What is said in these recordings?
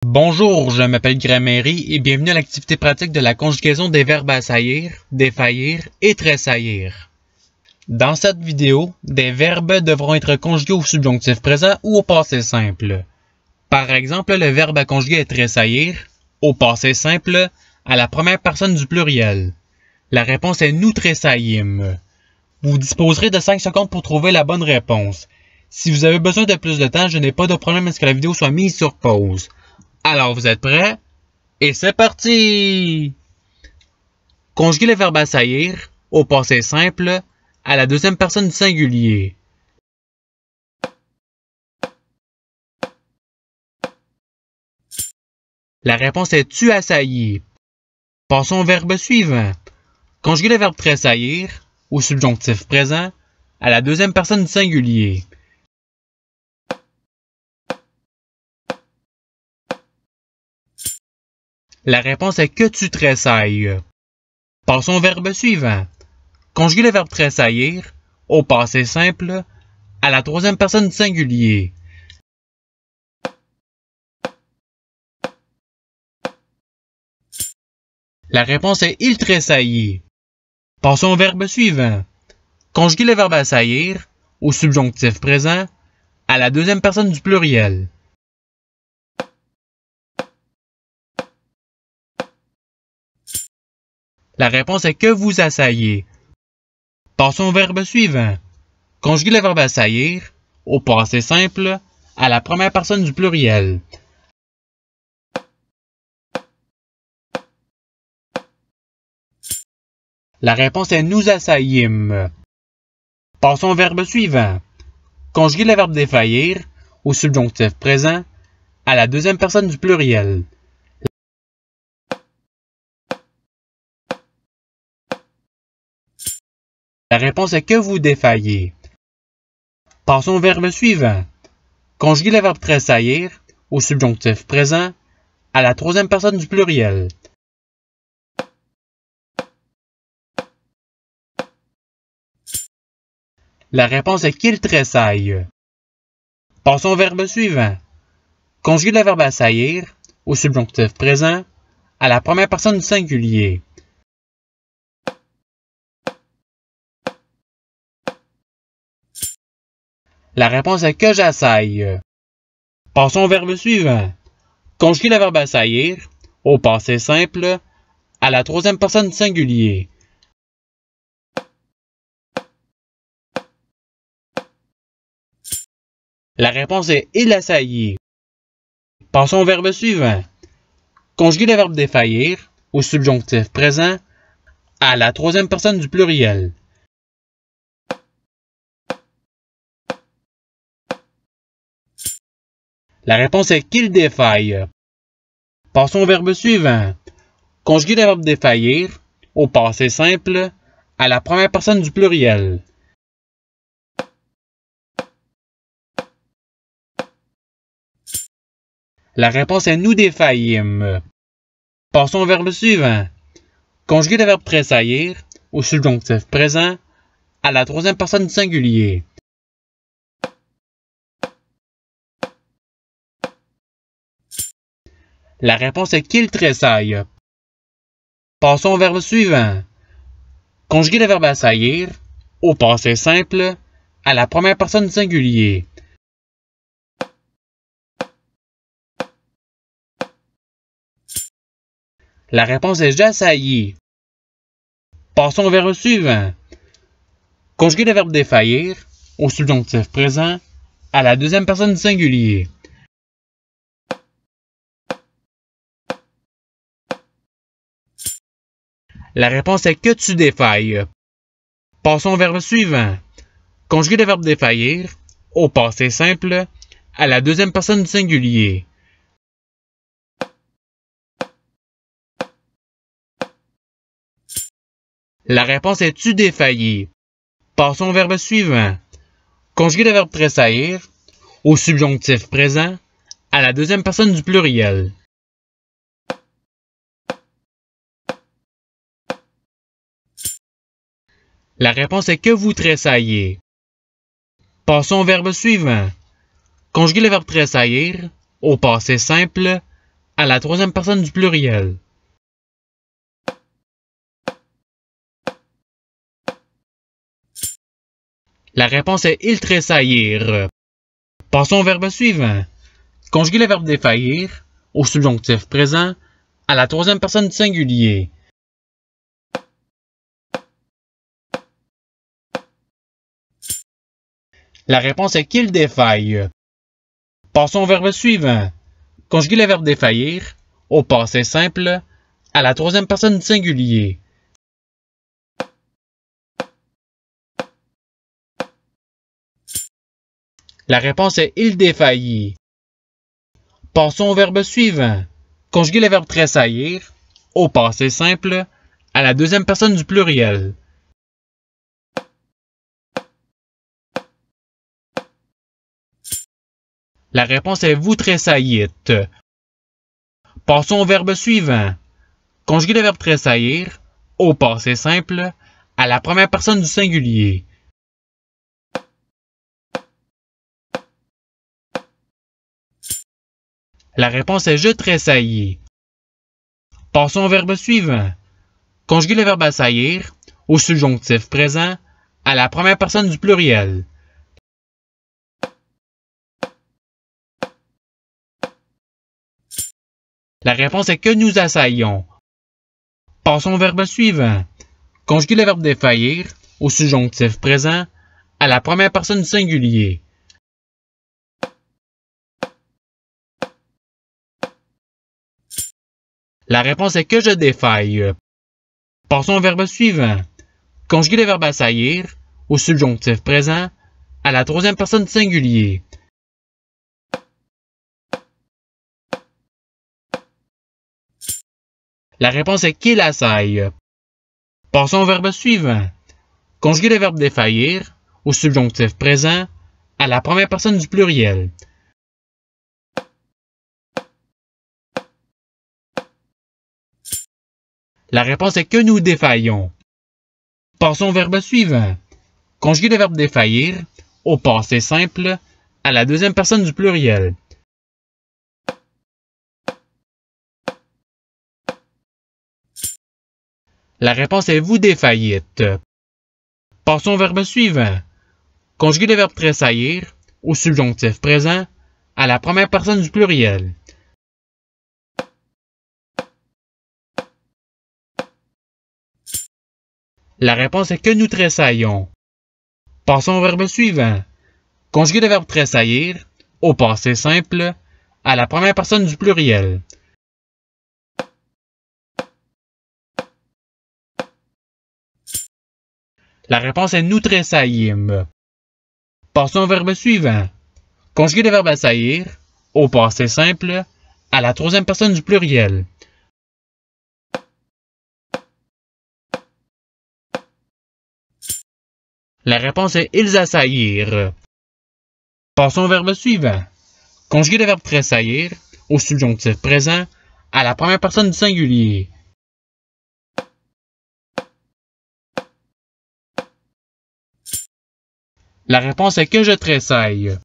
Bonjour, je m'appelle Gramairy et bienvenue à l'activité pratique de la conjugaison des verbes assaillir, défaillir et tressaillir. Dans cette vidéo, des verbes devront être conjugués au subjonctif présent ou au passé simple. Par exemple, le verbe à conjuguer est tressaillir, au passé simple, à la première personne du pluriel. La réponse est nous tressaillîmes. Vous disposerez de 5 secondes pour trouver la bonne réponse. Si vous avez besoin de plus de temps, je n'ai pas de problème à ce que la vidéo soit mise sur pause. Alors, vous êtes prêts? Et c'est parti! Conjuguer le verbe assaillir au passé simple à la deuxième personne du singulier. La réponse est tu assaillis. Passons au verbe suivant. Conjuguer le verbe tressaillir au subjonctif présent à la deuxième personne du singulier. La réponse est que tu tressailles. Passons au verbe suivant. Conjuguer le verbe tressaillir au passé simple à la troisième personne du singulier. La réponse est il tressaillit. Passons au verbe suivant. Conjuguer le verbe assaillir au subjonctif présent à la deuxième personne du pluriel. La réponse est que vous assaillez. Passons au verbe suivant. Conjuguer le verbe assaillir au passé simple à la première personne du pluriel. La réponse est nous assaillîmes. Passons au verbe suivant. Conjuguer le verbe défaillir au subjonctif présent à la deuxième personne du pluriel. La réponse est que vous défaillez. Passons au verbe suivant. Conjuguer le verbe tressaillir au subjonctif présent à la troisième personne du pluriel. La réponse est qu'il tressaille. Passons au verbe suivant. Conjuguer le verbe assaillir au subjonctif présent à la première personne du singulier. La réponse est que j'assaille. Passons au verbe suivant. Conjuguer le verbe assaillir au passé simple à la troisième personne du singulier. La réponse est il assaillit. Passons au verbe suivant. Conjuguer le verbe défaillir au subjonctif présent à la troisième personne du pluriel. La réponse est qu'il défaille. Passons au verbe suivant. Conjuguer le verbe défaillir au passé simple à la première personne du pluriel. La réponse est nous défaillîmes. Passons au verbe suivant. Conjuguer le verbe tressaillir au subjonctif présent à la troisième personne du singulier. La réponse est qu'il tressaille. Passons au verbe suivant. Conjuguer le verbe assaillir au passé simple à la première personne du singulier. La réponse est j'assaillis. Passons au verbe suivant. Conjuguer le verbe défaillir au subjonctif présent à la deuxième personne du singulier. La réponse est que tu défailles. Passons au verbe suivant. Conjuguer le verbe défaillir au passé simple à la deuxième personne du singulier. La réponse est tu défaillis. Passons au verbe suivant. Conjuguer le verbe tressaillir au subjonctif présent à la deuxième personne du pluriel. La réponse est que vous tressaillez. Passons au verbe suivant. Conjuguer le verbe tressaillir au passé simple à la troisième personne du pluriel. La réponse est il tressaillir. Passons au verbe suivant. Conjuguer le verbe défaillir au subjonctif présent à la troisième personne du singulier. La réponse est qu'il défaille. Passons au verbe suivant. Conjuguer le verbe défaillir au passé simple à la troisième personne du singulier. La réponse est il défaillit. Passons au verbe suivant. Conjuguer le verbe tressaillir au passé simple à la deuxième personne du pluriel. La réponse est vous tressaillîtes. Passons au verbe suivant. Conjuguer le verbe tressaillir au passé simple à la première personne du singulier. La réponse est je tressaillis. Passons au verbe suivant. Conjuguer le verbe assaillir au subjonctif présent à la première personne du pluriel. La réponse est que nous assaillons. Passons au verbe suivant. Conjuguer le verbe défaillir au subjonctif présent à la première personne du singulier. La réponse est que je défaille. Passons au verbe suivant. Conjuguer le verbe assaillir au subjonctif présent à la troisième personne du singulier. La réponse est qu'il assaille. Passons au verbe suivant. Conjuguer le verbe défaillir au subjonctif présent à la première personne du pluriel. La réponse est que nous défaillons. Passons au verbe suivant. Conjuguer le verbe défaillir au passé simple à la deuxième personne du pluriel. La réponse est vous défaillîtes. Passons au verbe suivant. Conjuguer le verbe tressaillir au subjonctif présent à la première personne du pluriel. La réponse est que nous tressaillons. Passons au verbe suivant. Conjuguer le verbe tressaillir au passé simple à la première personne du pluriel. La réponse est nous tressaillîmes. Passons au verbe suivant. Conjuguer le verbe assaillir au passé simple à la troisième personne du pluriel. La réponse est ils assaillirent. Passons au verbe suivant. Conjuguer le verbe tressaillir au subjonctif présent à la première personne du singulier. La réponse est que je tressaille.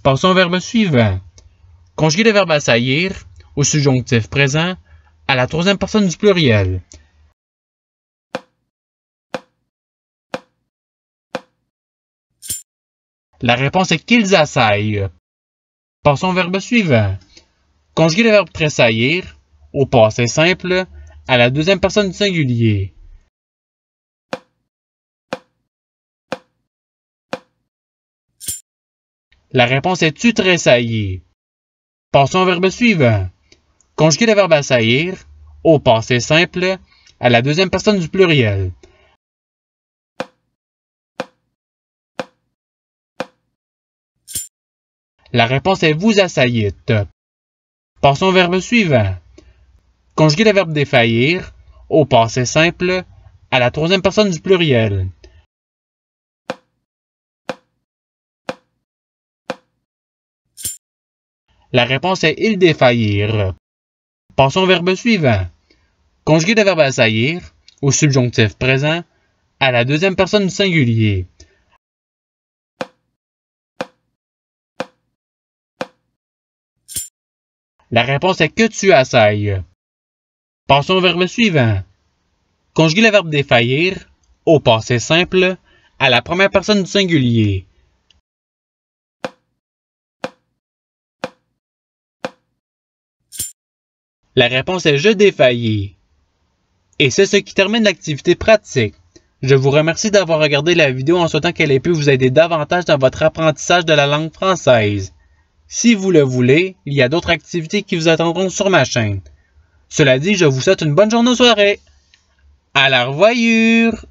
Passons au verbe suivant. Conjuguer le verbe assaillir au subjonctif présent à la troisième personne du pluriel. La réponse est qu'ils assaillent. Passons au verbe suivant. Conjuguer le verbe tressaillir au passé simple à la deuxième personne du singulier. La réponse est tu tressaillis. Passons au verbe suivant. Conjuguer le verbe assaillir au passé simple à la deuxième personne du pluriel. La réponse est vous assaillîtes. Passons au verbe suivant. Conjuguer le verbe défaillir au passé simple à la troisième personne du pluriel. La réponse est ils défaillirent. Passons au verbe suivant. Conjuguer le verbe assaillir au subjonctif présent à la deuxième personne du singulier. La réponse est que tu assailles. Passons au verbe suivant. Conjuguer le verbe défaillir au passé simple à la première personne du singulier. La réponse est je défaillis. Et c'est ce qui termine l'activité pratique. Je vous remercie d'avoir regardé la vidéo en souhaitant qu'elle ait pu vous aider davantage dans votre apprentissage de la langue française. Si vous le voulez, il y a d'autres activités qui vous attendront sur ma chaîne. Cela dit, je vous souhaite une bonne journée ou soirée. À la revoyure!